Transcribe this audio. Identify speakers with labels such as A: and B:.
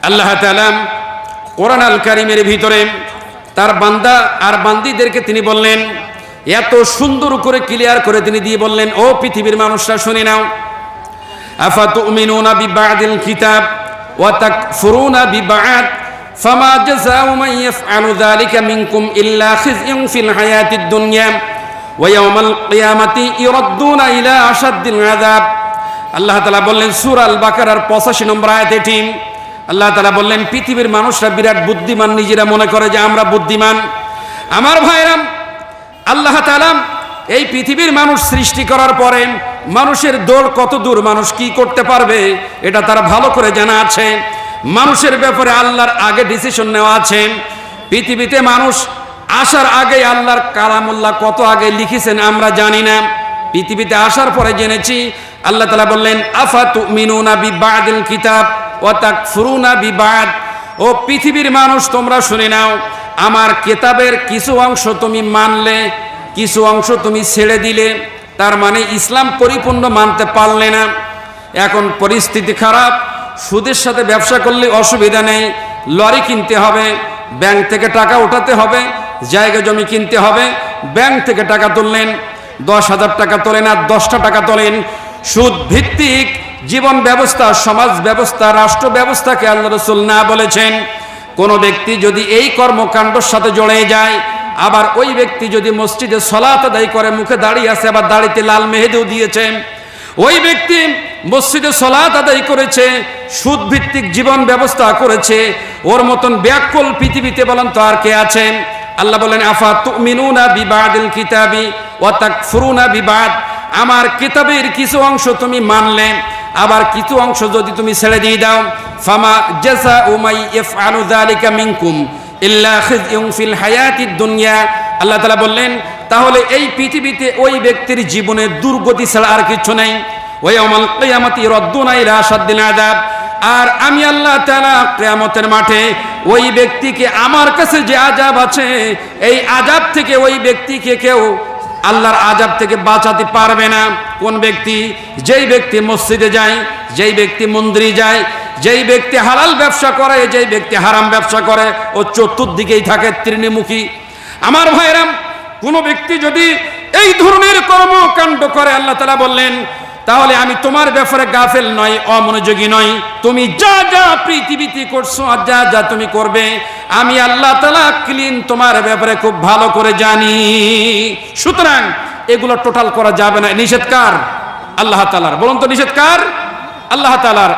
A: আল্লাহ তাআলা কোরআন আল কারীমের ভিতরে তার বান্দা আর বান্দীদেরকে তিনি বললেন, এত সুন্দর করে ক্লিয়ার করে তিনি দিয়ে বললেন, ও পৃথিবীর মানুষরা শুনে নাও, আফাতুমিনুনা বিবাদিল কিতাব ওয়া তাকফুরুনা বিবাদ ফামা জাযাউ মান ইয়াফআলু যালিকা মিনকুম ইল্লা খিজয়ুন ফিল হায়াতিদ দুনিয়া ওয়া ইয়াউমাল কিয়ামাতি ইউরাদ্দুনা ইলা আশাদ্দিল আযাব। আল্লাহ তাআলা বললেন সূরা আল বাকারার 85 নম্বর আয়াত এটি। আল্লাহ তাআলা বললেন, পৃথিবীর মানুষরা বিরাট বুদ্ধিমান, নিজেরা মনে করে যে আমরা বুদ্ধিমান। আমার ভাইরা, আল্লাহ তাআলা এই পৃথিবীর মানুষ সৃষ্টি করার পরে মানুষের দৌড় কত দূর, মানুষ কি করতে পারবে, এটা তারা ভালো করে জানা আছে। মানুষের ব্যাপারে আল্লাহর আগে ডিসিশন নেওয়া আছে। পৃথিবীতে মানুষ আসার আগে আল্লাহর কালামুল্লাহ কত আগে লিখেছেন আমরা জানি না, পৃথিবীতে আসার পরে জেনেছি। আল্লাহ তাআলা বললেন, আফাতুমিনুনা বিবাদিল কিতাব ওয়া তাকফুরুনা বিবাদ। ও পৃথিবীর মানুষ, তোমরা শুনে নাও, আমার কিতাবের কিছু অংশ তুমি মানলে, কিছু অংশ তুমি ছেড়ে দিলে, তার মানে ইসলাম পরিপূর্ণ মানতে পারলে না। এখন পরিস্থিতি খারাপ, সুদের সাথে ব্যবসা করলে অসুবিধা নেই, লরি কিনতে হবে, ব্যাংক থেকে টাকা উঠাতে হবে, জায়গা জমি কিনতে হবে, ব্যাংক থেকে টাকা তুললেন, 10,000 টাকা তোলেন আর 10টা টাকা তোলেন। সুদ ভিত্তিক জীবন ব্যবস্থা, সমাজ ব্যবস্থা, রাষ্ট্র ব্যবস্থাকে আল্লাহ রাসূল না বলেছেন। কোন ব্যক্তি যদি এই কর্মকাণ্ডের সাথে জড়িয়ে যায়, আবার ওই ব্যক্তি যদি মসজিদে সালাত আদায় করে, মুখে দাড়ি আছে, আবার দাড়িতে লাল মেহেদিও দিয়েছেন, ওই ব্যক্তি মসজিদে সালাত আদায় করেছে, সুদ ভিত্তিক জীবন ব্যবস্থা করেছে, ওর মতন ব্যাকুল পৃথিবীতে বলেন তো আর কে আছেন? আল্লাহ বলেন, আফাতুমিনুনা বিবাদিল কিতাবি ওয়া তাকফুরুনা বিবাদ। আমার কিতাবের কিছু অংশ তুমি মানলে, আবার কিছু অংশ যদি তুমি ছেড়ে দিয়ে দাও, ফামা জাযাউ মান ইয়াফআলু যালিকা মিনকুম ইল্লা খিজয়ুন ফিল হায়াতিদ দুনিয়া। আল্লাহ তাআলা বললেন, তাহলে এই পৃথিবীতে ওই ব্যক্তির জীবনে দুর্গতি ছাড়া আর কিছু নেই। ওয়া ইয়াউমাল কিয়ামাতি ইউরাদ্দুনা ইলা আশাদ্দিল আযাব। আর আমি আল্লাহ তাআলা কিয়ামতের মাঠে ওই ব্যক্তিকে, আমার কাছে যে আযাব আছে, এই আযাব থেকে ওই ব্যক্তিকে কেউ আল্লাহর আযাব থেকে বাঁচাতে পারবে না। কোন ব্যক্তি? যেই ব্যক্তি মসজিদে যায়, যেই ব্যক্তি মন্দিরে যায়, যেই ব্যক্তি হালাল ব্যবসা করে, যেই ব্যক্তি হারাম ব্যবসা করে, ও চতুর্দিকেই থাকে ত্রিমুখী। আমার ভাইরা, কোন ব্যক্তি যদি এই ধরনের কর্মকাণ্ড করে, আল্লাহ তাআলা বললেন, তাহলে আমি তোমার ব্যাপারে গাফেল নই, অমনোযোগী নই। তুমি যা যা পৃথিবীতে করছো আর যা যা তুমি করবে, আমি আল্লাহ তাআলা ক্লিন তোমার ব্যাপারে খুব ভালো করে জানি। সুতরাং এগুলো টোটাল করা যাবে না। নিষেধ কার? আল্লাহ তাআলার। বলুন তো নিষেধ কার? আল্লাহ তাআলার।